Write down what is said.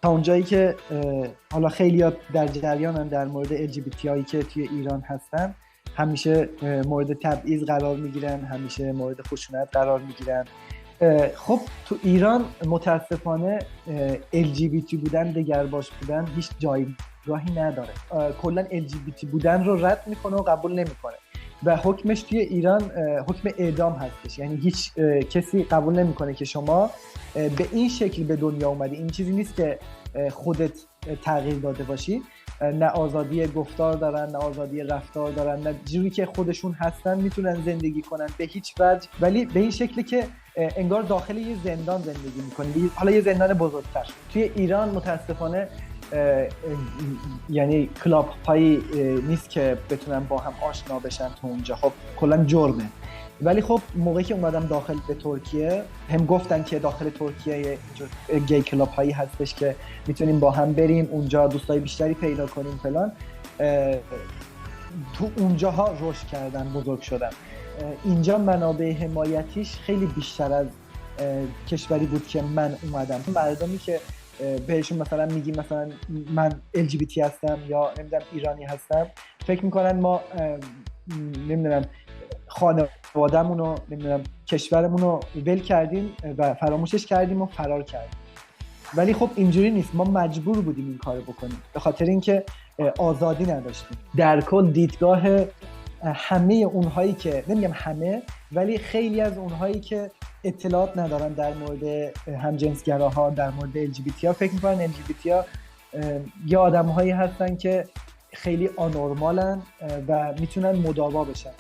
تا اونجایی که حالا خیلی‌ها در جریانن در مورد LGBT هایی که توی ایران هستن، همیشه مورد تبعیض قرار میگیرن، همیشه مورد خشونت قرار میگیرن. خب تو ایران متاسفانه LGBT بودن، دگرباش بودن هیچ جایگاهی نداره. کلا LGBT بودن رو رد میکنه و قبول نمیکنه و حکمش توی ایران حکم اعدام هستش. یعنی هیچ کسی قبول نمیکنه که شما به این شکل به دنیا اومدی. این چیزی نیست که خودت تغییر داده باشی. نه آزادی گفتار دارن، نه آزادی رفتار دارن، نه جوری که خودشون هستن میتونن زندگی کنن به هیچ وجه، ولی به این شکلی که انگار داخل یه زندان زندگی میکنی، حالا یه زندان بزرگتر. توی ایران متاسفانه یعنی کلاب هایی نیست که بتونن با هم آشنا بشن تو اونجا. خب کلا جرمه. ولی خب موقعی که اومدم داخل به ترکیه، هم گفتن که داخل ترکیه گی کلاب هایی هستش که میتونیم با هم بریم اونجا، دوستای بیشتری پیدا کنیم فلان. تو اونجاها رشد کردن، بزرگ شدن. اینجا منابع حمایتیش خیلی بیشتر از کشوری بود که من اومدم. مردمی که بهشون مثلا میگیم مثلا من LGBT هستم یا نمیدونم ایرانی هستم، فکر میکنن ما نمیدونم خانواده‌مون رو، نمیدونم کشورمون رو ول کردیم و فراموشش کردیم و فرار کردیم. ولی خب اینجوری نیست. ما مجبور بودیم این کارو بکنیم به خاطر اینکه آزادی نداشتیم. در کل دیدگاه همه اونهایی که، نمیگم همه، ولی خیلی از اونهایی که اطلاعات ندارن در مورد همجنسگراها، در مورد LGBT ها، فکر میکنن LGBT ها یا آدم‌هایی هستن که خیلی آنورمالن و میتونن مداوا بشن.